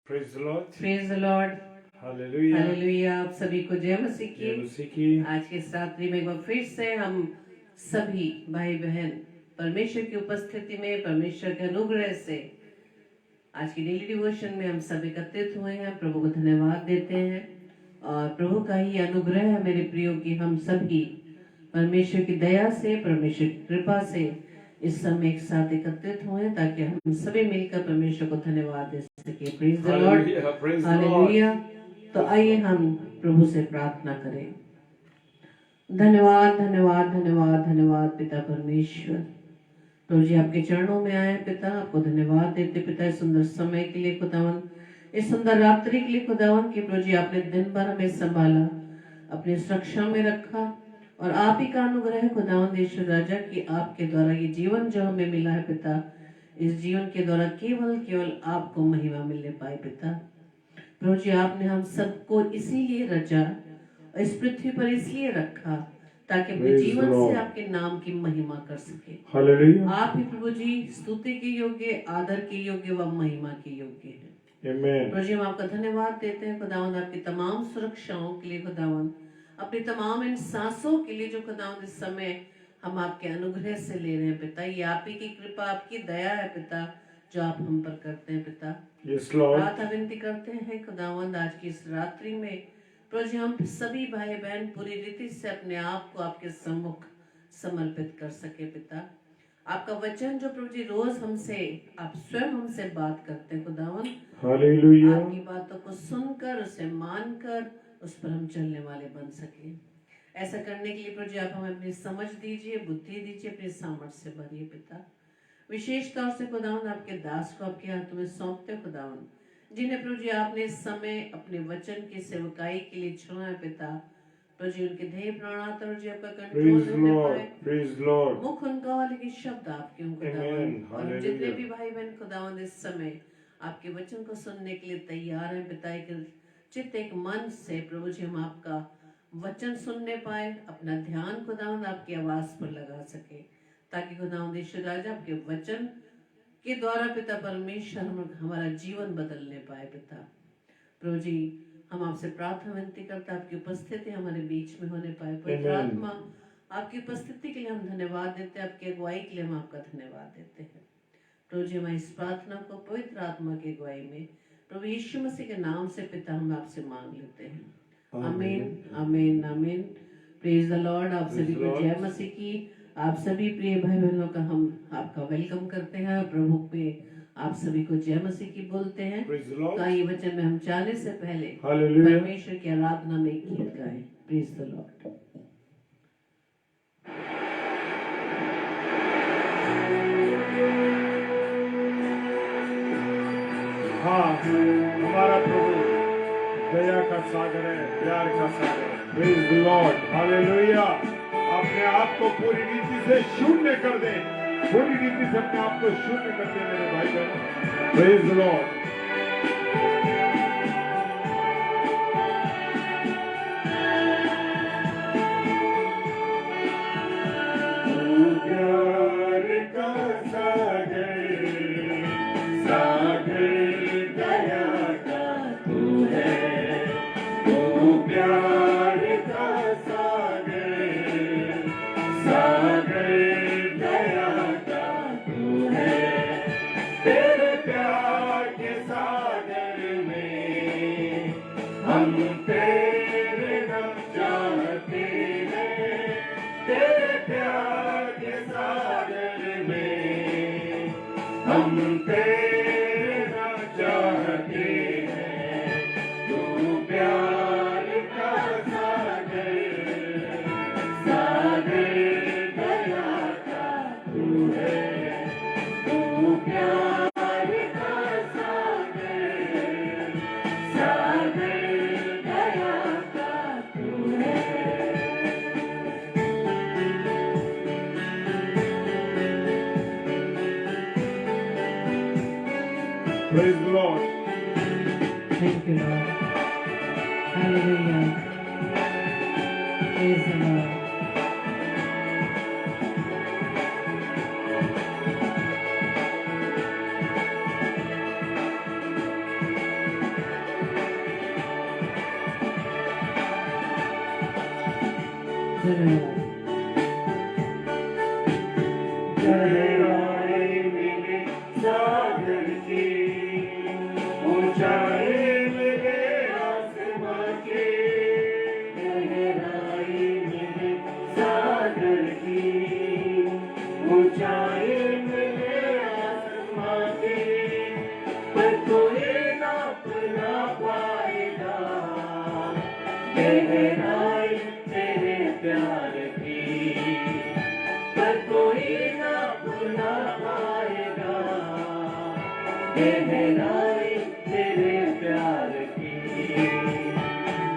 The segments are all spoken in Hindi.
Praise the Lord. Praise the Lord, Hallelujah. Hallelujah. आप सभी को जय मसीह जय की। मसीह की। आज के इस रात्रि में एक बार फिर से हम सभी भाई बहन परमेश्वर की उपस्थिति में, परमेश्वर के अनुग्रह से आज की डेली डिवोशन में हम सब एकत्रित हुए हैं। प्रभु को धन्यवाद देते हैं और प्रभु का ही अनुग्रह है मेरे प्रियो की हम सभी परमेश्वर की दया से, परमेश्वर की कृपा से इस समय एक साथ एकत्रित हुए ताकि हम सभी मिलकर परमेश्वर को धन्यवाद दे सके। Praise the Lord, Hallelujah. Praise the Lord. Hallelujah. तो आइए हम प्रभु से प्रार्थना करें। धन्यवाद धन्यवाद धन्यवाद धन्यवाद पिता परमेश्वर, प्रभु जी आपके चरणों में आए पिता, आपको धन्यवाद देते पिता इस सुंदर समय के लिए खुदावन, इस सुंदर रात्रि के लिए खुदावन कि प्रभु जी आपने दिन भर हमें संभाला, अपनी सुरक्षा में रखा और आप ही का अनुग्रह है खुदावन ईश्वर राजा कि आपके द्वारा ये जीवन जो हमें मिला है पिता, इस जीवन के द्वारा केवल आपको महिमा मिलने पाए पिता। प्रभु जी आपने हम सबको इसीलिए रचा, इस पृथ्वी पर इसलिए रखा ताकि अपने जीवन से आपके नाम की महिमा कर सके। Hallelujah. आप ही प्रभु जी स्तुति के योग्य, आदर के योग्य व महिमा के योग्य हैं। Amen. प्रभु जी हम आपका धन्यवाद देते हैं खुदावंद आपकी तमाम सुरक्षाओं के लिए खुदावंद, अपनी तमाम इन सांसों के लिए जो खुदावंद इस समय हम आपके अनुग्रह से ले रहे हैं पिता। ये आप ही की कृपा, आपकी दया है पिता जो आप हम पर करते हैं पिता। Yes, Lord. प्रार्थना विनती करते हैं खुदावंद आज की इस रात्रि में प्रभु जी हम सभी भाई बहन पूरी रीति से अपने आप को आपके सम्मुख समर्पित कर सके पिता। आपका वचन जो प्रभु जी रोज हमसे, आप स्वयं हमसे बात करते हैं खुदावंद, Hallelujah. आपकी बातों को सुनकर उसे मानकर उस पर हम चलने वाले बन सके। ऐसा करने के लिए प्रभु जी आप हमें अपनी समझ दीजिए, बुद्धि दीजिए, अपनी सामर्थ्य से भरिए पिता। विशेष तौर से खुदावंद आपके दास को आपके हाथों में सौंपते खुदावंद, जिन्हें प्रभु जी आपने इस समय अपने वचन की सेवकाई के लिए चुना है पिता। प्रभु जी उनके ध्येय प्राणात और जी आपका कंट्रोल Praise होने Lord. पाए, Praise Lord. मुख उनका हो लेकिन शब्द आपके हों Amen. खुदावंद। और हम जितने Hallelujah. भी भाई बहन खुदावंद इस समय आपके वचन को सुनने के लिए तैयार हैं पिता, एक चित्त एक मन से प्रभु जी हम आपका वचन सुनने पाए, अपना ध्यान खुदावंद आपकी आवाज पर लगा सके ताकि खुदावंद ईश्वर राजा आपके वचन के द्वारा पिता परमेश्वर हमारा जीवन बदलने पाए पिता। प्रभु जी हम आपसे प्रार्थना विनती करते आपकी उपस्थिति हमारे बीच में होने पाए। पवित्र Amen. आत्मा आपकी उपस्थिति के लिए हम धन्यवाद देते हैं, आपकी अगुवाई के लिए हम आपका धन्यवाद देते हैं। प्रभु जी हमारी इस प्रार्थना को पवित्र आत्मा की अगुवाई में प्रभु यीशु मसीह के नाम से पिता हम आपसे मांग लेते हैं। आमीन आमीन आमीन। Praise the Lord. आप सभी को जय मसीह की। आप सभी प्रिय भाई बहनों का हम आपका वेलकम करते हैं, प्रभु पे आप सभी को जय मसीह की बोलते हैं। Praise the Lord. तो ये वचन में हम जाने से पहले Hallelujah. परमेश्वर की आराधना में एक गीत गाएं। Praise the Lord. हाँ, हमारा प्रभु दया का सागर है, प्यार का सागर है। Praise the Lord. Hallelujah. अपने आप को पूरी रीति से शून्य कर दे, पूरी रीति से अपने आप को शून्य कर दे मेरे भाई बहन। Praise the Lord. तू प्यार का सागर, सागर दया का तू है, तू प्यार का सागर, सागर दया का तू है। तेरे प्यार के सागर में हम तेरे नाम चाहते हैं, तेरे प्यार के सागर में हम तेरे नाम चाहते हैं। तू प्यार का सागर, सागर दया का तू है, तू प्यार का सागर, सागर दया का तू है। Praise the Lord. Thank you, Lord. Hallelujah. Praise the Lord. धन्यवाद। गहराई मिले सागर की, ऊंचाई मिले आसमां की। गहराई मिले सागर की, ऊंचाई मिले आसमां की। पर कोई नाप ना पाएगा गहराई तेरे प्यार की। पर कोई नाप ना पाएगा गहराई तेरे प्यार की।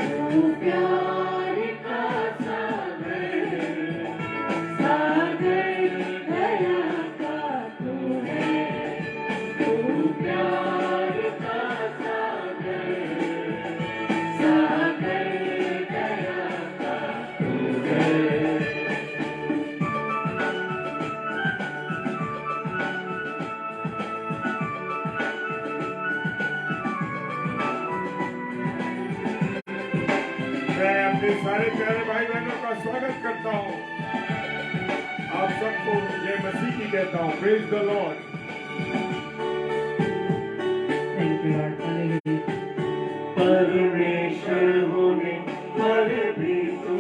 तू प्यार का सागर, सागर दया का तू है। तू प्यार का सागर, सागर दया का तू है। मैं अपने सारे प्यारे भाई बहनों का स्वागत करता हूँ। आप सबको जय मसीह की कहता हूँ। Praise the Lord. Thank you Lord, hallelujah. परमेश्वर होने पर भी तू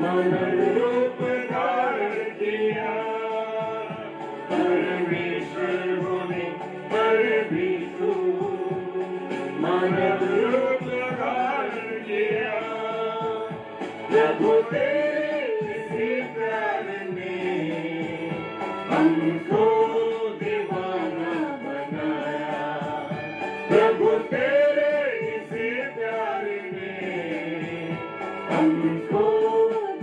मानव रूप धारण किया। परमेश्वर होने पर भी तू मानव रूप धारण किया। प्रभु तेरे इसी प्यार ने हमको दीवाना बनाया। प्रभु तेरे इसी प्यार ने हमको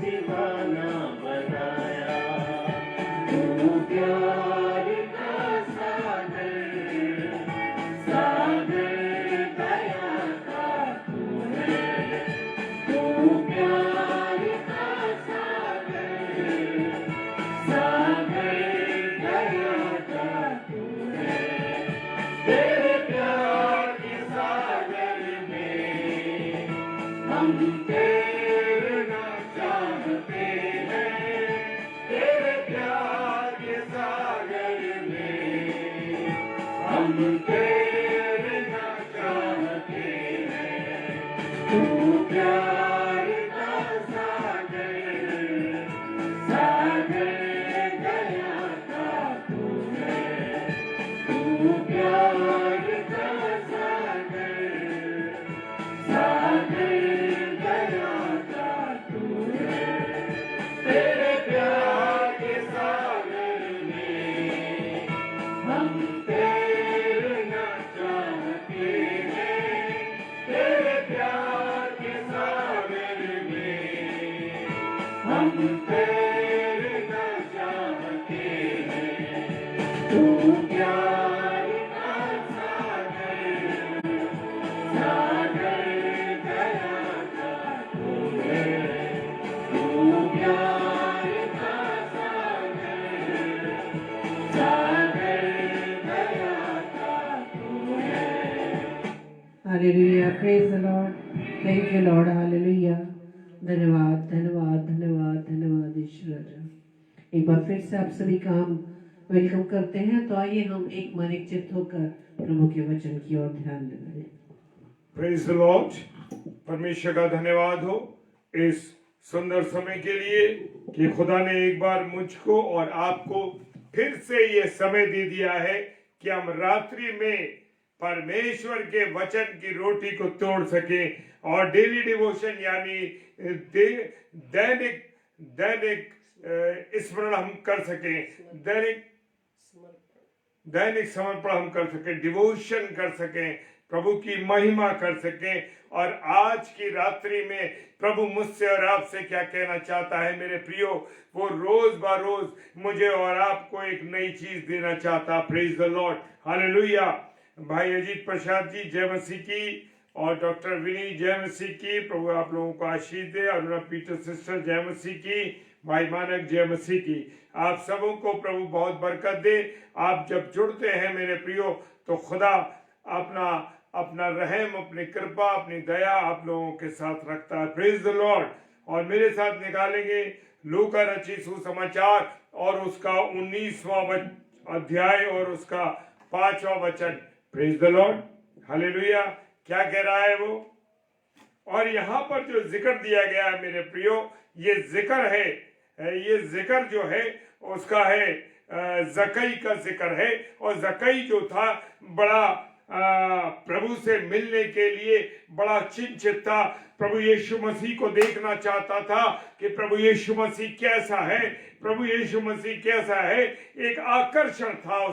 दीवाना बनाया। तू प्यार का सागर, सागर दया का तू है। तू प्यार का सागर, सागर दया का तू है। तेरे प्यार के सागर में हम तैरना चाहते हैं। तेरे प्यार के सागर में हम तैरना चाहते हैं। तू प्यार का सागर, सागर दया का तू है। तू प्यार का सागर, सागर दया का तू है। तेरे प्यार के सागर में हम तैरना चाहते हैं। तेरे प्यार के सागर में हम तैरना चाहते हैं। तू प्यार का सागर, सागर दया का तू है। तू प्यार का सागर, सागर दया का तू है। Hallelujah, praise the Lord. Thank you Lord, hallelujah. धन्यवाद धन्यवाद धन्यवाद धन्यवाद ईश्वर। एक बार फिर से आप सभी का हम वेलकम करते हैं। तो आइए हम एक मन एक चित्त होकर प्रभु के वचन की ओर ध्यान लगाएं। Praise the Lord. परमेश्वर का धन्यवाद हो इस सुंदर समय के लिए कि खुदा ने एक बार मुझको और आपको फिर से ये समय दे दिया है कि हम रात्रि में परमेश्वर के वचन की रोटी को तोड़ सके और डेली डिवोशन यानी दैनिक दैनिक स्मरण हम कर सके। दैनिक समर्पण हम कर सके, डिवोशन कर सकें, प्रभु की महिमा कर सकें। और आज की रात्रि में प्रभु मुझसे और आपसे क्या कहना चाहता है मेरे प्रियो, वो रोज बरोज मुझे और आपको एक नई चीज देना चाहता। Praise the Lord, hallelujah. भाई अजीत प्रसाद जी जय मसीह की, और डॉक्टर विनी जय मसीह की। प्रभु आप लोगों को आशीष दे। अरुणा पीटर सिस्टर जय मसीह की। भाई मानक जय मसीह की। आप सबों को प्रभु बहुत बरकत दे। आप जब जुड़ते हैं मेरे प्रियो तो खुदा अपना रहम, अपनी कृपा, अपनी दया आप लोगों के साथ रखता है। प्रेज द लॉर्ड, और मेरे साथ निकालेंगे लूका रचित सुसमाचार और उसका 19वां अध्याय और उसका 5वां वचन। Praise the Lord, hallelujah. क्या कह रहा है वो? और यहाँ पर जो जिक्र दिया गया है मेरे प्रियो, ये जिक्र है, ये जिक्र जो है उसका है जकई का जिक्र है। और जकई जो था बड़ा प्रभु से मिलने के लिए बड़ा चिंतित था, प्रभु यीशु मसीह को देखना चाहता था कि प्रभु यीशु मसीह कैसा है, प्रभु यीशु मसीह कैसा है। एक आकर्षण था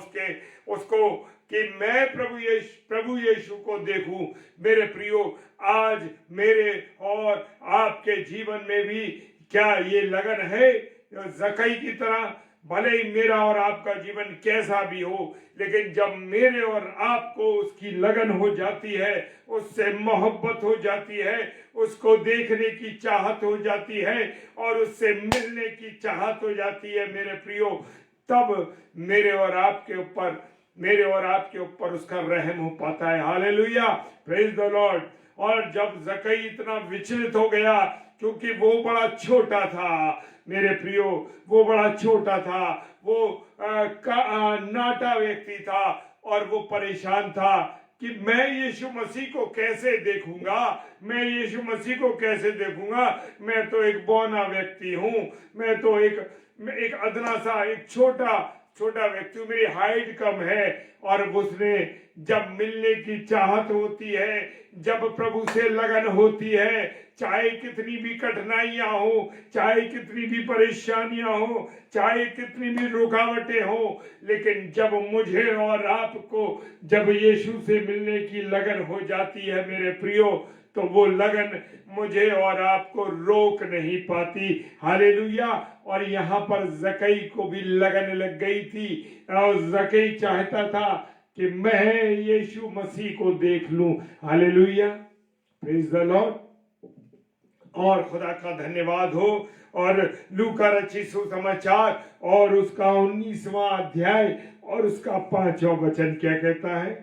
उसको कि मैं प्रभु यीशु को देखूं। मेरे प्रियो, आज मेरे और आपके जीवन में भी क्या ये लगन है जकई की तरह? भले ही मेरा और आपका जीवन कैसा भी हो, लेकिन जब मेरे और आपको उसकी लगन हो जाती है, उससे मोहब्बत हो जाती है, उसको देखने की चाहत हो जाती है और उससे मिलने की चाहत हो जाती है मेरे प्रियो, तब मेरे और आपके ऊपर उसका रहम हो पाता है। Hallelujah, praise the Lord. और जब जकई इतना विचलित हो गया, क्योंकि वो बड़ा छोटा था मेरे प्रियो, वो बड़ा छोटा था, वो नाटा व्यक्ति था और वो परेशान था कि मैं यीशु मसीह को कैसे देखूंगा, मैं यीशु मसीह को कैसे देखूंगा। मैं तो एक बौना व्यक्ति हूं, मैं तो एक अदना सा, एक छोटा व्यक्ति हूं, मेरी हाइट कम है। और उसने जब मिलने की चाहत होती है, जब प्रभु से लगन होती है, चाहे कितनी भी कठिनाइयां हो, चाहे कितनी भी परेशानियां हो, चाहे कितनी भी रुकावटें हो, लेकिन जब मुझे और आपको जब यीशु से मिलने की लगन हो जाती है मेरे प्रियो, तो वो लगन मुझे और आपको रोक नहीं पाती। हालेलुया। और यहाँ पर जकई को भी लगन लग गई थी और जकई चाहता था कि मैं यीशु मसीह को देख लूं। Hallelujah, praise the Lord. और खुदा का धन्यवाद हो। और लूका रचित सुसमाचार और उसका 19वां अध्याय और उसका 5वां वचन क्या कहता है?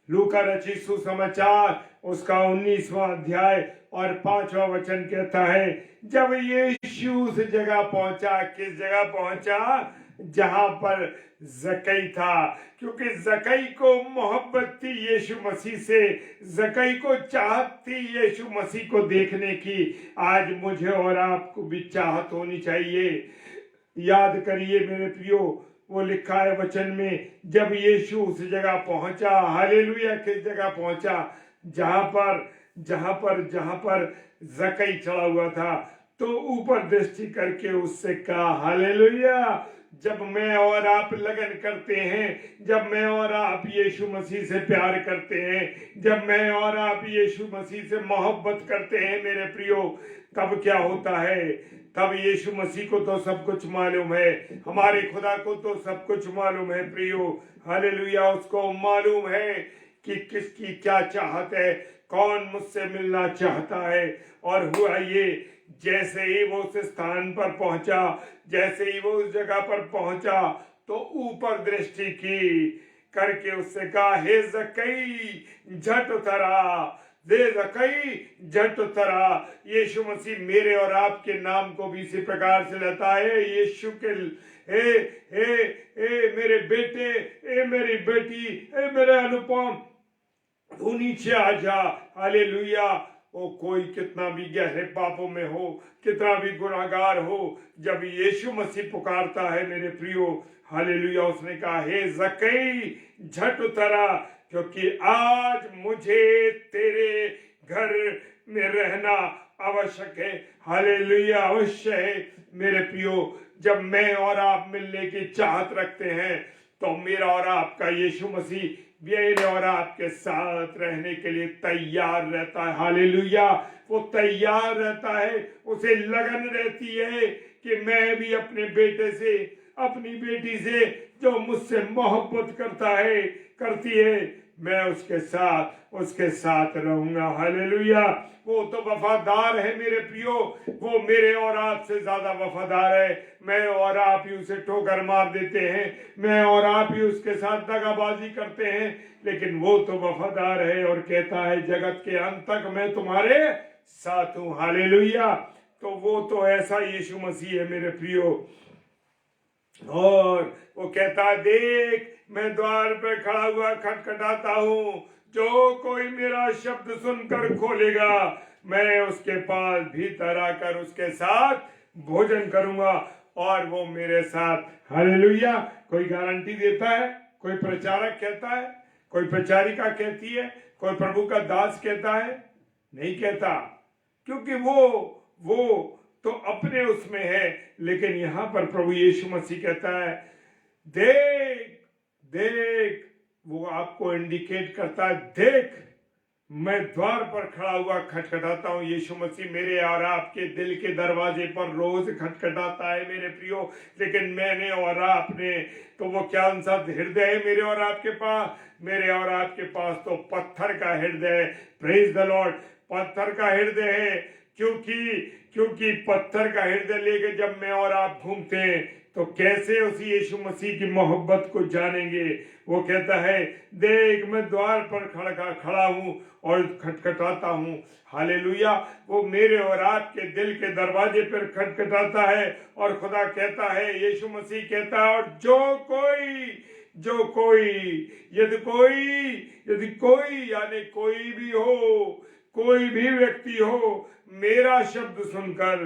लूका रचित सुसमाचार उसका 19वां अध्याय और 5वां वचन कहता है, जब यीशु उस जगह पहुंचा, किस जगह पहुंचा? जहां पर जकई था। क्योंकि जकई को मोहब्बत थी यीशु मसीह से, जकई को चाहत थी यीशु मसीह को देखने की। आज मुझे और आपको भी चाहत होनी चाहिए। याद करिए मेरे प्रियो, वो लिखा है वचन में, जब यीशु उस जगह पहुंचा, हालेलुया, किस जगह पहुंचा? जहां पर जकई चढ़ा हुआ था। तो ऊपर दृष्टि करके उससे कहा, हालेलुया, जब मैं और आप लगन करते हैं, जब मैं और आप यीशु मसीह से प्यार करते हैं, जब मैं और आप यीशु मसीह से मोहब्बत करते हैं मेरे प्रियो, तब क्या होता है? तब यीशु मसीह को तो सब कुछ मालूम है, हमारे खुदा को तो सब कुछ मालूम है प्रियो। हालेलुया, उसको मालूम है कि किसकी क्या चाहत है, कौन मुझसे मिलना चाहता है। और हुआ ये, जैसे ही वो उस स्थान पर पहुंचा, जैसे ही वो उस जगह पर पहुंचा, तो ऊपर दृष्टि की करके उससे कहा, हे जकई झट उतरा, दे जकई झट उतरा। यीशु मसीह मेरे और आपके नाम को भी इसी प्रकार से लेता है। यीशु के ए मेरे बेटे, ए मेरी बेटी, ए मेरे अनुपम, तू नीचे आ जा। हालेलुया। वो कोई कितना भी गहरे पापों में हो, कितना भी गुनाहगार हो, जब यीशु मसीह पुकारता है मेरे प्रियो, हालेलुया, उसने कहा, हे जकई झट उतरा, क्योंकि आज मुझे तेरे घर में रहना आवश्यक है। हालेलुया, अवश्य है मेरे प्रियो। जब मैं और आप मिलने की चाहत रखते हैं, तो मेरा और आपका यीशु मसीह मेरे और आपके साथ रहने के लिए तैयार रहता है। हालेलुया, वो तैयार रहता है, उसे लगन रहती है कि मैं भी अपने बेटे से, अपनी बेटी से, जो मुझसे मोहब्बत करती है, मैं उसके साथ रहूंगा। हालेलुया, वो तो वफादार है मेरे प्रियो, वो मेरे और आपसे ज्यादा वफादार है। मैं और आप ही उसे ठोकर मार देते हैं, मैं और आप ही उसके साथ दगाबाजी करते हैं, लेकिन वो तो वफादार है और कहता है, जगत के अंत तक मैं तुम्हारे साथ हूं। हालेलुया। तो वो तो ऐसा यीशु मसीह है मेरे प्रियो। और वो कहता, देख मैं द्वार पर खड़ा हुआ खटखटाता हूं, जो कोई मेरा शब्द सुनकर खोलेगा, मैं उसके पास भीतर आकर उसके साथ भोजन करूंगा और वो मेरे साथ। हालेलुया। कोई गारंटी देता है, कोई प्रचारक कहता है, कोई प्रचारिका कहती है, कोई प्रभु का दास कहता है? नहीं कहता, क्योंकि वो तो अपने उसमें है। लेकिन यहां पर प्रभु यीशु मसीह कहता है, देख देख, वो आपको इंडिकेट करता है, देख मैं द्वार पर खड़ा हुआ खटखटाता हूं। यीशु मसीह मेरे और आपके दिल के दरवाजे पर रोज खटखटाता है मेरे प्रियो। लेकिन मैंने और आपने तो वो क्या सा हृदय है मेरे और आपके पास? मेरे और आपके पास तो पत्थर का हृदय है। Praise the Lord. पत्थर का हृदय है, क्योंकि पत्थर का हृदय लेके जब मैं और आप घूमते हैं तो कैसे उस यीशु मसीह की मोहब्बत को जानेंगे? वो कहता है, देख मैं द्वार पर खड़ा हूं और खटखटाता हूं। हालेलुया। वो मेरे और आपके दिल के दरवाजे पर खटखटाता है और खुदा कहता है, यीशु मसीह कहता है, और यदि कोई यानी कोई भी हो, कोई भी व्यक्ति हो, मेरा शब्द सुनकर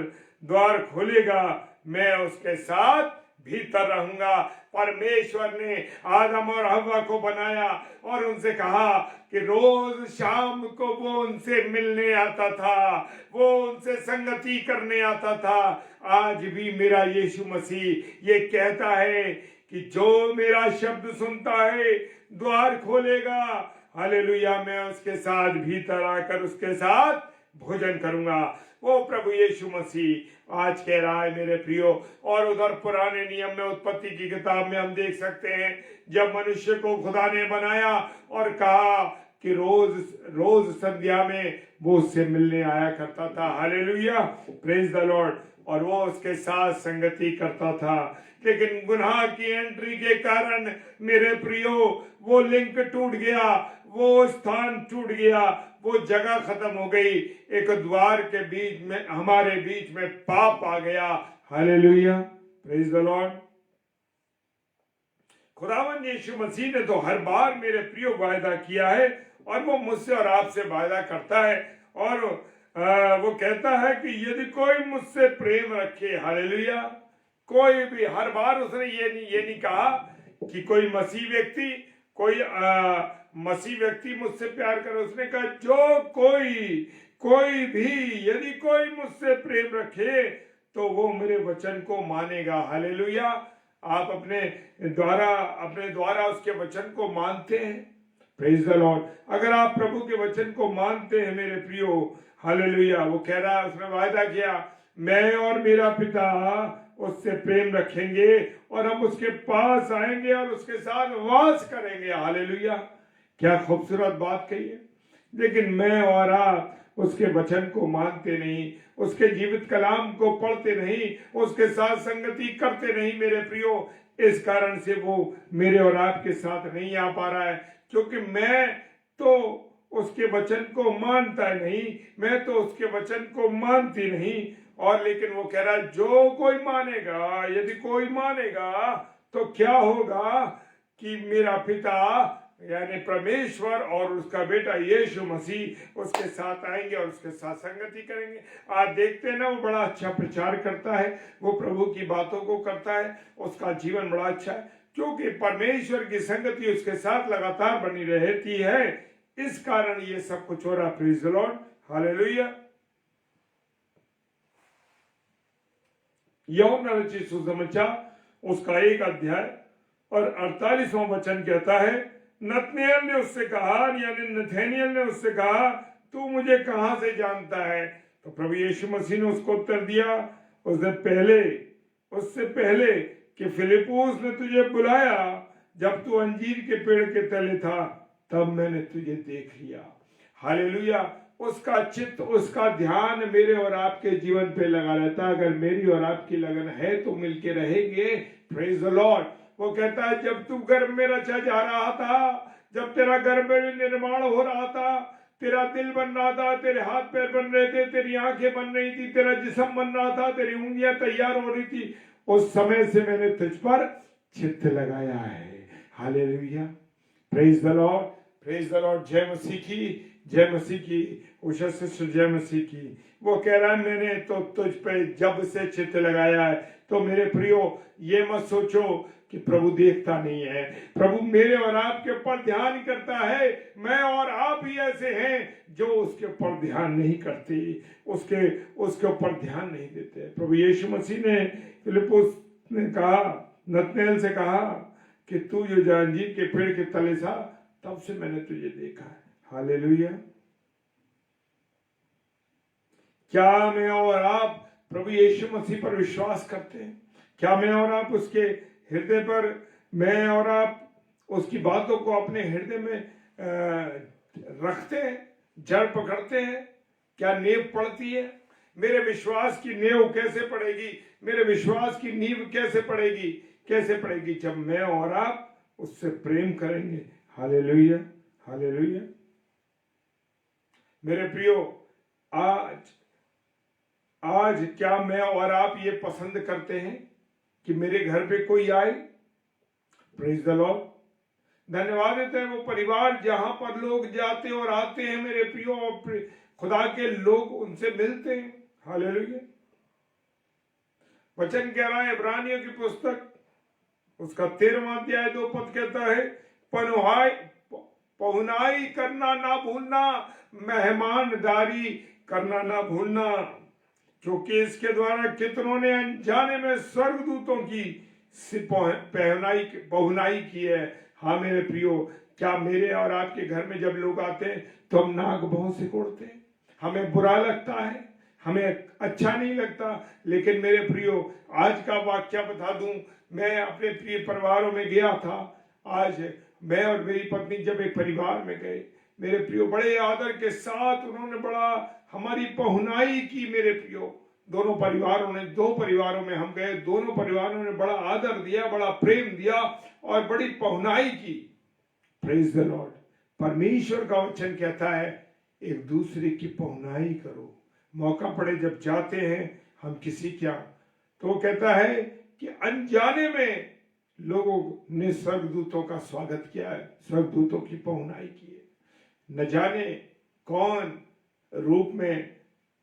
द्वार खोलेगा, मैं उसके साथ भीतर रहूंगा। परमेश्वर ने आदम और हव्वा को बनाया और उनसे कहा कि रोज शाम को वो उनसे मिलने आता था, वो उनसे संगति करने आता था। आज भी मेरा यीशु मसीह ये कहता है कि जो मेरा शब्द सुनता है द्वार खोलेगा, हालेलुया, मैं उसके साथ भीतर आकर उसके साथ भोजन करूंगा। वो प्रभु यीशु मसीह आज कह रहा है मेरे प्रियो। और उधर पुराने नियम में उत्पत्ति की किताब में हम देख सकते हैं, जब मनुष्य को खुदा ने बनाया और कहा कि रोज संध्या में वो उससे मिलने आया करता था। Hallelujah, praise the Lord. और वो उसके साथ संगति करता था। लेकिन गुनाह की एंट्री के कारण मेरे प्रियो वो लिंक टूट गया, वो स्थान टूट गया, वो जगह खत्म हो गई। एक द्वार के बीच में, हमारे बीच में पाप आ गया। Hallelujah, praise the Lord. खुदावंद यीशु मसीह ने तो हर बार मेरे प्रियो वायदा किया है और वो मुझसे और आपसे वायदा करता है। और वो कहता है कि यदि कोई मुझसे प्रेम रखे, हालेलुया, कोई भी, हर बार उसने ये नहीं कहा कि कोई मसीह व्यक्ति मुझसे प्यार करे। उसने कहा जो कोई भी, यदि कोई मुझसे प्रेम रखे तो वो मेरे वचन को मानेगा। हालेलुया। आप अपने द्वारा उसके वचन को मानते हैं? Praise the Lord. अगर आप प्रभु के वचन को मानते हैं मेरे प्रियो, हालेलुया, वो कह रहा है, उसने वायदा किया, मैं और मेरा पिता उससे प्रेम रखेंगे और हम उसके पास आएंगे और उसके साथ वास करेंगे। हालेलुया, क्या खूबसूरत बात कही है। लेकिन मैं और आप उसके वचन को मानते नहीं, उसके जीवित कलाम को पढ़ते नहीं, उसके साथ संगति करते नहीं मेरे प्रियो। इस कारण से वो मेरे और आपके साथ नहीं आ पा रहा है, क्योंकि मैं तो उसके वचन को मानता नहीं, मैं तो उसके वचन को मानती नहीं। और लेकिन वो कह रहा है जो कोई मानेगा, यदि कोई मानेगा तो क्या होगा कि मेरा पिता यानी परमेश्वर और उसका बेटा यीशु मसीह उसके साथ आएंगे और उसके साथ संगति करेंगे। आज देखते हैं ना, वो बड़ा अच्छा प्रचार करता है, वो प्रभु की बातों को करता है, उसका जीवन बड़ा अच्छा है, क्योंकि परमेश्वर की संगति उसके साथ लगातार बनी रहती है। इस कारण ये सब कुछ हो रहा। Praise the Lord, hallelujah. यूहन्ना रचित सुसमाचार उसका 1 अध्याय और 48वां वचन कहता है, नतनेल ने उससे कहा, यानी नथानिएल ने उससे कहा, तू मुझे कहां से जानता है? तो प्रभु यीशु मसीह ने उसको उत्तर दिया, उससे पहले कि फिलिप्पुस ने तुझे बुलाया, जब तू अंजीर के पेड़ के तले था, तब मैंने तुझे देख लिया। हालेलुया। उसका चित्त, उसका ध्यान मेरे और आपके जीवन पे लगा रहता है। अगर मेरी और आपकी लगन है तो मिलके रहेंगे। Praise the lord. वो कहता है जब तू गर्भ में रचा जा रहा था, जब तेरा गर्भ में निर्माण हो रहा था, तेरा दिल बन रहा था, तेरे हाथ पैर बन रहे थे, तेरी आंखें बन रही थी, तेरा जिस्म बन रहा था, तेरी उंगलियां तैयार हो रही थी, उस समय से मैंने तुझ पर चित्त लगाया है। Hallelujah, praise the Lord, praise the Lord. जय मसीह की, जय मसीह की, उषा सिस्टर जय मसीह की। वो कह रहा है मैंने तो तुझ पे जब से चित्त लगाया है। तो मेरे प्रियो, ये मत सोचो कि प्रभु देखता नहीं है। प्रभु मेरे और आपके ऊपर ध्यान करता है। मैं और आप ही ऐसे हैं जो उसके ऊपर ध्यान नहीं करते, उसके ऊपर ध्यान नहीं देते। प्रभु यीशु मसीह ने फिलिप्पुस ने कहा, नतनएल से कहा कि तू जो अंजीर के पेड़ के तले था, तब से मैंने तुझे देखा है। हालेलुया। क्या मैं और आप प्रभु यीशु मसीह पर विश्वास करते हैं? क्या मैं और आप उसके हृदय पर, मैं और आप उसकी बातों को अपने हृदय में रखते हैं, जड़ पकड़ते हैं? क्या नींव पड़ती है? मेरे विश्वास की नींव कैसे पड़ेगी? मेरे विश्वास की नींव कैसे पड़ेगी? कैसे पड़ेगी? जब मैं और आप उससे प्रेम करेंगे। Hallelujah, hallelujah. मेरे प्रियो, आज क्या मैं और आप ये पसंद करते हैं कि मेरे घर पे कोई आए? Praise the Lord. धन्यवाद देते हैं वो परिवार जहां पर लोग जाते और आते हैं मेरे प्रियो, और खुदा के लोग उनसे मिलते हैं। हालेलुया। वचन कह रहा है इब्रानियों की पुस्तक, उसका 13वां अध्याय 2 पद कहता है, पहुनाई करना ना भूलना, मेहमानदारी करना ना भूलना, क्योंकि इसके द्वारा कितनों ने अनजाने में स्वर्गदूतों की पहुनाई की है। हाँ मेरे प्रियो, क्या मेरे और आपके घर में जब लोग आते हैं तो हम नाक भौं से कोड़ते हैं? हमें बुरा लगता है, हमें अच्छा नहीं लगता। लेकिन मेरे प्रियो, आज का वाक्य बता दूं, मैं अपने प्रिय परिवारों में गया था। आज मैं और मेरी पत्नी जब एक परिवार में गए, मेरे प्रियो, बड़े आदर के साथ उन्होंने बड़ा हमारी पहुनाई की। मेरे प्रियो, दोनों परिवारों ने, 2 परिवारों में हम गए, दोनों परिवारों ने बड़ा आदर दिया, बड़ा प्रेम दिया और बड़ी पहुनाई की। Praise the Lord. परमेश्वर का वचन कहता है एक दूसरे की पहुनाई करो। मौका पड़े जब जाते हैं हम किसी क्या, तो वो कहता है कि अनजाने में लोगों ने स्वर्गदूतों का स्वागत किया है, स्वर्गदूतों की पहुनाई की है। न जाने कौन रूप में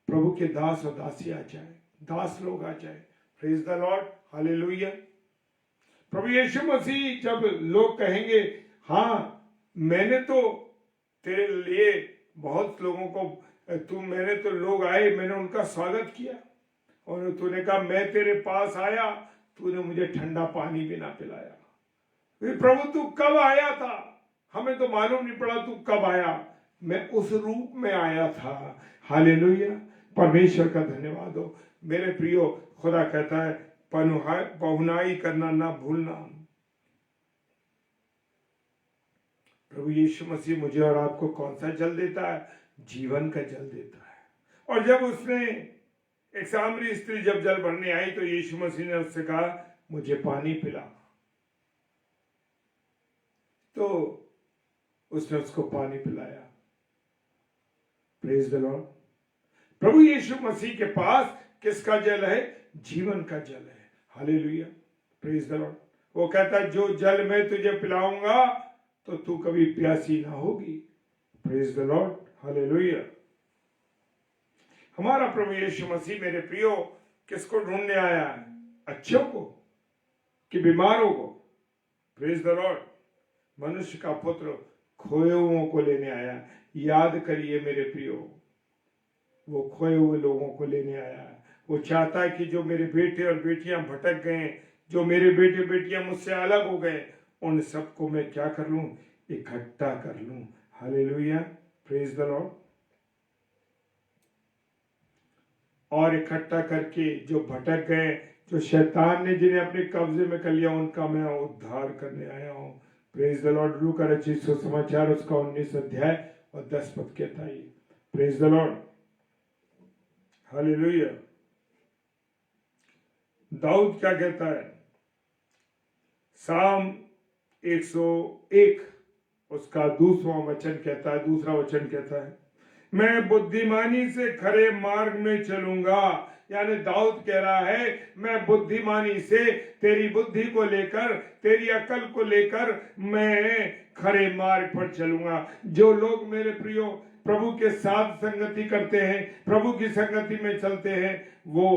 प्रभु के दास और दासी आ जाए, दास लोग आ जाए। Praise the Lord, hallelujah. प्रभु यीशु मसीह जब लोग कहेंगे, हाँ मैंने तो तेरे लिए बहुत लोगों को, मैंने तो लोग आए, मैंने उनका स्वागत किया, और तूने कहा मैं तेरे पास आया, तूने मुझे ठंडा पानी भी ना पिलाया। प्रभु तू कब आया था? हमें तो मालूम नहीं पड़ा तू कब आया। मैं उस रूप में आया था। हालेलुया, परमेश्वर का धन्यवाद हो। मेरे प्रियो, खुदा कहता है पहुनाई करना ना भूलना। प्रभु यीशु मसीह मुझे और आपको कौन सा जल देता है? जीवन का जल देता है। और जब उसने, एक सामरी स्त्री जब जल भरने आई तो यीशु मसीह ने उससे कहा मुझे पानी पिला, तो उसने उसको पानी पिलाया। Praise the lord. प्रभु यीशु मसीह के पास किसका जल है? जीवन का जल है। Hallelujah, praise the lord. वो कहता है जो जल मैं तुझे पिलाऊंगा तो तू कभी प्यासी ना होगी। Praise the Lord, hallelujah. हमारा प्रभु यीशु मसीह मेरे प्रियो किसको ढूंढने आया है? अच्छों को कि बीमारों को? Praise the Lord. मनुष्य का पुत्र खोए हुओं को लेने आया। याद करिए मेरे प्रियो, वो खोए हुए लोगों को लेने आया है। वो चाहता है कि जो मेरे बेटे और बेटियां भटक गए, जो मेरे बेटे बेटियां मुझसे अलग हो गए, उन सबको मैं क्या कर लूं? इकट्ठा कर लूं। Hallelujah, praise the Lord. और इकट्ठा करके जो भटक गए, जो शैतान ने जिन्हें अपने कब्जे में कर लिया, उनका मैं उद्धार करने आया हूं। Praise the Lord. लूका रचित सुसमाचार उसका 19 अध्याय और 10 पद कहता है। Praise the Lord, hallelujah. दाऊद क्या कहता है? साम 101 उसका दूसरा वचन कहता है, मैं बुद्धिमानी से खरे मार्ग में चलूंगा। यानी दाऊद कह रहा है मैं बुद्धिमानी से, तेरी बुद्धि को लेकर, तेरी अकल को लेकर मैं खरे मार्ग पर चलूंगा। जो लोग मेरे प्रियो प्रभु के साथ संगति करते हैं, प्रभु की संगति में चलते हैं, वो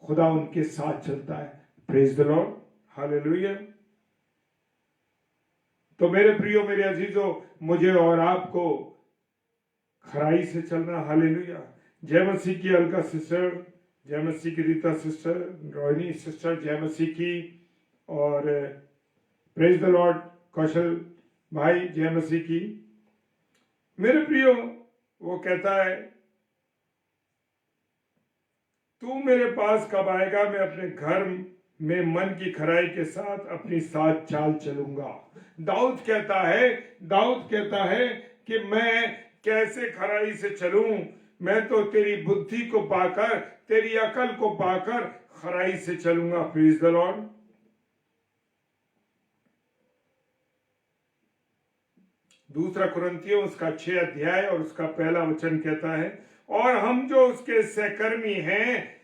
खुदा उनके साथ चलता है। Praise the Lord, hallelujah. तो मेरे प्रियो, मेरे अजीजों, मुझे और आपको खराई से चलना। हालेलुया। जय मसीह की अलका सिस्टर, जय मसीह की रीता सिस्टर, रोहिणी सिस्टर, जय मसीह की। और प्रेज द लॉर्ड कौशल भाई, जय मसीह की। मेरे प्रियो, वो कहता है तू मेरे पास कब आएगा, मैं अपने घर में मन की खराई के साथ अपनी साथ चाल चलूंगा। दाऊद कहता है कि मैं कैसे खराई से चलूं, मैं तो तेरी बुद्धि को पाकर, तेरी अकल को पाकर खराई से चलूंगा। Praise the Lord. दूसरा कुरिन्थियों उसका 6 अध्याय और उसका पहला वचन कहता है, और हम जो उसके सहकर्मी हैं,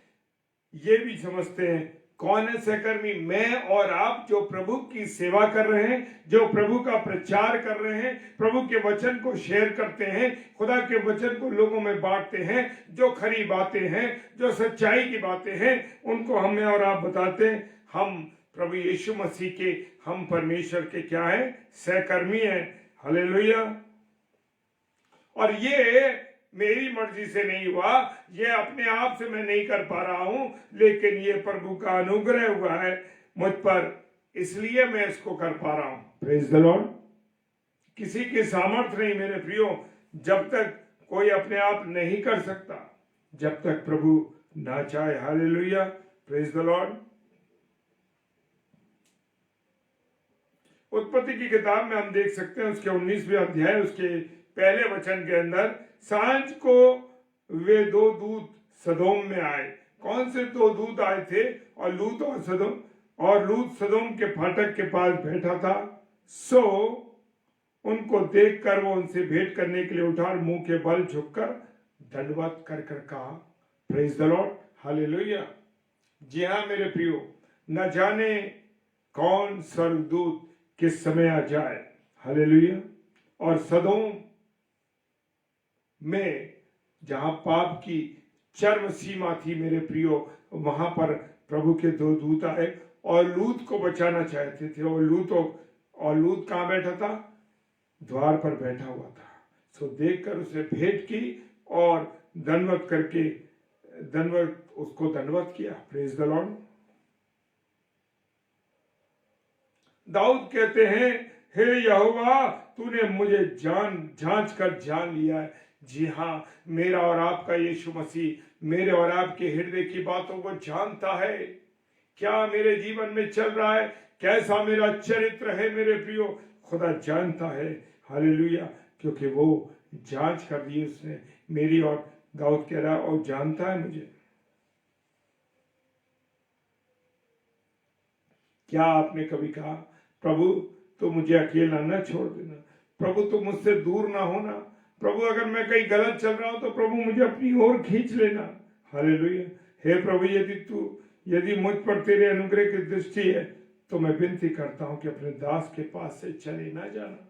ये भी समझते हैं। कौन है सहकर्मी? मैं और आप, जो प्रभु की सेवा कर रहे हैं, जो प्रभु का प्रचार कर रहे हैं, प्रभु के वचन को शेयर करते हैं, खुदा के वचन को लोगों में बांटते हैं, जो खरी बातें हैं, जो सच्चाई की बातें हैं, उनको हमें और आप बताते हैं। हम प्रभु यीशु मसीह के, हम परमेश्वर के क्या है? सहकर्मी हैं। हालेलुया। और ये मेरी मर्जी से नहीं हुआ, ये अपने आप से मैं नहीं कर पा रहा हूं, लेकिन ये प्रभु का अनुग्रह हुआ है मुझ पर, इसलिए मैं इसको कर पा रहा हूं। Praise the Lord. किसी की सामर्थ्य नहीं मेरे प्रियो, जब तक कोई अपने आप नहीं कर सकता, जब तक प्रभु ना चाहे। हालेलुया। Praise the Lord. उत्पत्ति की किताब में हम देख सकते हैं उसके 19वें अध्याय उसके पहले वचन के अंदर, सांझ को वे 2 दूत सदोम में आए। कौन से 2 दूत आए थे? और लूत सदोम के फाटक के पास बैठा था। सो उनको देखकर वो उनसे भेंट करने के लिए उठा और मुंह के बल झुककर दंडवत कर कहा, प्रेज द लॉर्ड, हालेलुया। जी हाँ मेरे प्रियो, न जाने कौन स्वर्गदूत किस समय आ जाए। हालेलुया। और सदोम में जहां पाप की चरम सीमा थी मेरे प्रियो, वहां पर प्रभु के 2 दूत आए और लूत को बचाना चाहते थे। और लूत कहां बैठा था? द्वार पर बैठा हुआ था। सो देखकर उसे भेंट की और उसको दंडवत किया। Praise the Lord. दाऊद कहते हैं, हे यहोवा, तूने मुझे जांच कर जान लिया है। जी हाँ, मेरा और आपका यीशु मसीह मेरे और आपके हृदय की बातों को जानता है। क्या मेरे जीवन में चल रहा है, कैसा मेरा चरित्र है मेरे प्रियो, खुदा जानता है। हालेलुया। क्योंकि वो जांच कर दी उसने मेरी, और दाऊद कह रहा और जानता है मुझे। क्या आपने कभी कहा, प्रभु तो मुझे अकेला न छोड़ देना, प्रभु तो मुझसे दूर ना होना, प्रभु अगर मैं कहीं गलत चल रहा हूं तो प्रभु मुझे अपनी ओर खींच लेना। हालेलुया। हे प्रभु, यदि मुझ पर तेरे अनुग्रह की दृष्टि है तो मैं विनती करता हूं कि अपने दास के पास से चले ना जाना।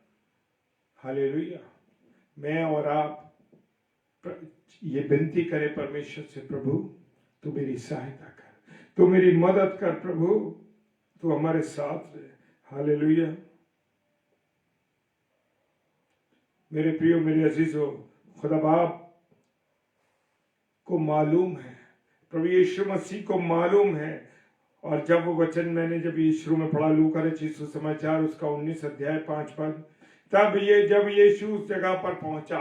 हालेलुया। मैं और आप ये विनती करें परमेश्वर से, प्रभु तू मेरी सहायता कर, तू मेरी मदद कर, प्रभु तू हमारे साथ रहे। हालेलुया। मेरे प्रियो, मेरे अजीजों, खुदा बाप को मालूम है, प्रभु यीशु मसीह को मालूम है। और जब वो वचन मैंने जब शुरू में पढ़ा, लूका रचित सुसमाचार उसका 19 अध्याय 5 पद, तब जब यीशु उस जगह पर पहुंचा,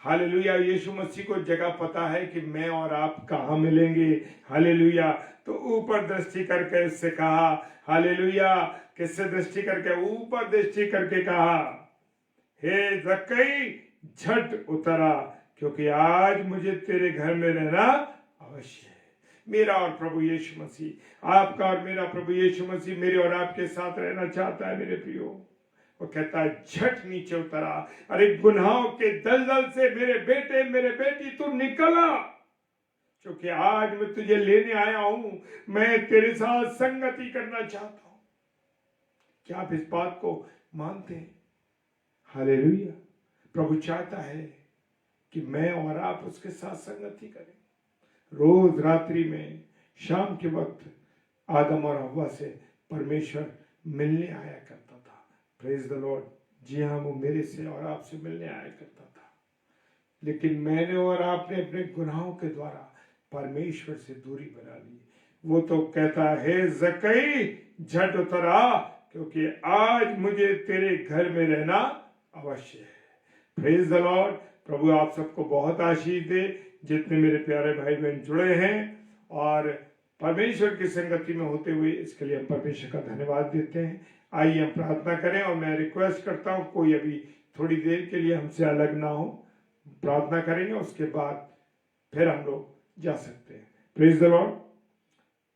हालेलुया, यीशु मसीह को जगह पता है कि मैं और आप कहाँ मिलेंगे। हालेलुया। तो ऊपर दृष्टि करके उससे कहा, हालेलुया, किससे दृष्टि करके? ऊपर दृष्टि करके कहा, हे जक्कई झट उतरा, क्योंकि आज मुझे तेरे घर में रहना अवश्य है। मेरा और प्रभु यीशु मसीह, आपका और मेरा प्रभु यीशु मसीह मेरे और आपके साथ रहना चाहता है मेरे प्रियो। वो कहता है झट नीचे उतरा, अरे गुनाहों के दलदल से मेरे बेटे मेरे बेटी तू निकला, क्योंकि आज मैं तुझे लेने आया हूं, मैं तेरे साथ संगति करना चाहता हूं। क्या आप इस बात को मानते हैं? हालेलुया। प्रभु चाहता है कि मैं और आप उसके साथ संगति करें। रोज रात्रि में शाम के वक्त आदम और हव्वा से परमेश्वर मिलने आया करता था। Praise the Lord. जी हाँ, वो मेरे से और आपसे मिलने आया करता था, लेकिन मैंने और आपने अपने गुनाहों के द्वारा परमेश्वर से दूरी बना ली। वो तो कहता है ज़कई झट उतर आ, क्योंकि आज मुझे तेरे घर में रहना अवश्य है। Praise the lord. प्रभु आप सबको बहुत आशीष दे, जितने मेरे प्यारे भाई बहन जुड़े हैं और परमेश्वर की संगति में होते हुए, इसके लिए हम परमेश्वर का धन्यवाद देते हैं। आइए हम प्रार्थना करें और मैं रिक्वेस्ट करता हूं कोई अभी थोड़ी देर के लिए हमसे अलग ना हो, प्रार्थना करेंगे, उसके बाद फिर हम लोग जा सकते हैं। Praise the Lord.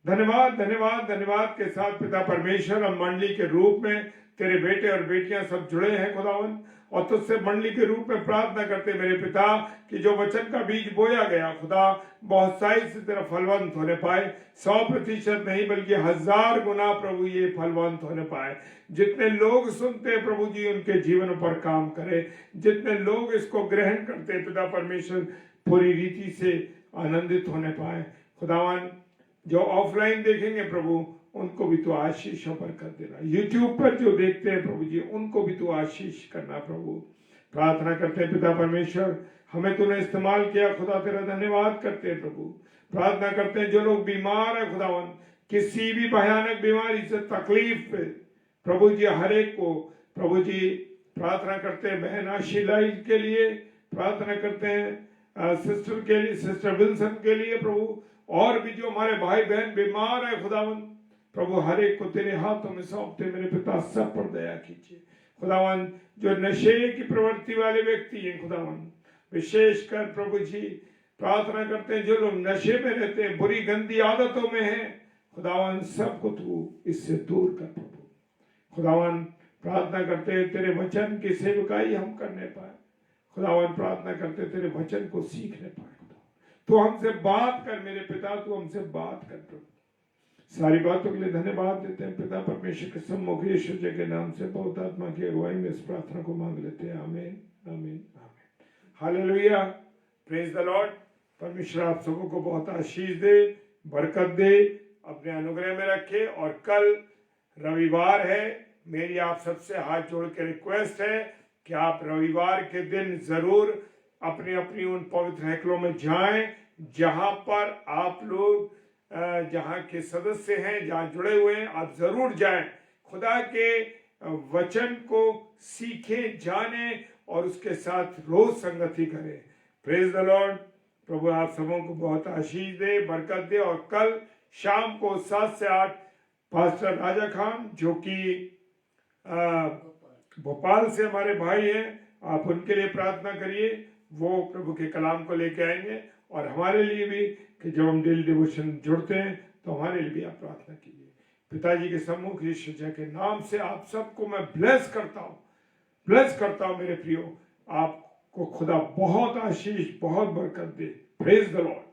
धन्यवाद धन्यवाद धन्यवाद के साथ पिता परमेश्वर, हम मंडली के रूप में तेरे बेटे और बेटियां सब जुड़े हैं खुदावन, और तुझसे मंडली के रूप में प्रार्थना करते मेरे पिता कि जो वचन का बीज बोया गया खुदा, बहुत साई से तेरा फलवंत होने पाए। 100% नहीं बल्कि 1000 गुना प्रभु ये फलवंत होने पाए। जितने लोग सुनते प्रभु जी उनके जीवन पर काम करे, जितने लोग इसको ग्रहण करते पिता परमेश्वर पूरी रीति से आनंदित होने पाए। खुदावन जो ऑफलाइन देखेंगे प्रभु उनको भी तो आशीषों पर कर देना, यूट्यूब पर जो देखते हैं प्रभु जी उनको भी तो आशीष करना प्रभु। प्रार्थना करते हैं पिता परमेश्वर, हमें तूने इस्तेमाल किया खुदा, तेरा धन्यवाद करते हैं प्रभु। प्रार्थना करते हैं जो लोग बीमार है खुदावन, किसी भी भयानक बीमारी से तकलीफ पे प्रभु जी हर एक को प्रभु जी प्रार्थना करते हैं। बहन आशीला के लिए प्रार्थना करते हैं, सिस्टर के लिए, सिस्टर विल्सन के लिए प्रभु, और भी जो हमारे भाई बहन बीमार है खुदावन प्रभु, हर एक को तेरे हाथों में सौंपते मेरे पिता, सब पर दया कीजिए खुदावन। जो नशे की प्रवृत्ति वाले व्यक्ति हैं खुदावन, विशेषकर प्रभु जी प्रार्थना करते हैं जो लोग नशे में रहते हैं, बुरी गंदी आदतों में हैं खुदावन, सबको तू इससे दूर कर प्रभु। खुदावन प्रार्थना करते हैं तेरे वचन की सेवकाई हम करने पाए खुदावन, प्रार्थना करते तेरे वचन को सीखने पाए। तो हमसे बात कर मेरे पिता, तू हमसे बात कर प्रभु। सारी बातों के लिए धन्यवाद देते हैं पिता परमेश्वर के सम्मुख यीशु जी के नाम से बहुत आत्मा की अगुवाई में इस प्रार्थना को मांग लेते हैं। आमीन आमीन आमीन। हालेलुया। Praise the Lord. परमेश्वर आप सबों को बहुत आशीष दे, बरकत दे, अपने अनुग्रह में रखे। और कल रविवार है, मेरी आप सबसे हाथ जोड़ के रिक्वेस्ट है कि आप रविवार के दिन जरूर अपनी अपनी उन पवित्र हैकलों में जाएं जहां पर आप लोग जहां के सदस्य हैं, जहां जुड़े हुए हैं, आप जरूर जाएं। खुदा के वचन को सीखें, जानें और उसके साथ रोज संगति करें। Praise the lord. प्रभु आप सबों को बहुत आशीष दे, बरकत दे। और कल शाम को 7 से 8 पास्टर राजा खान जो कि भोपाल से हमारे भाई हैं, आप उनके लिए प्रार्थना करिए। वो प्रभु के कलाम को लेके आएंगे। और हमारे लिए भी कि जब हम डेली डिवोशन जुड़ते हैं तो हमारे लिए भी आप प्रार्थना कीजिए। पिताजी के सम्मुख यीशु मसीह के नाम से आप सबको मैं ब्लेस करता हूं मेरे प्रियो। आपको खुदा बहुत आशीष, बहुत बरकत दे। Praise the Lord.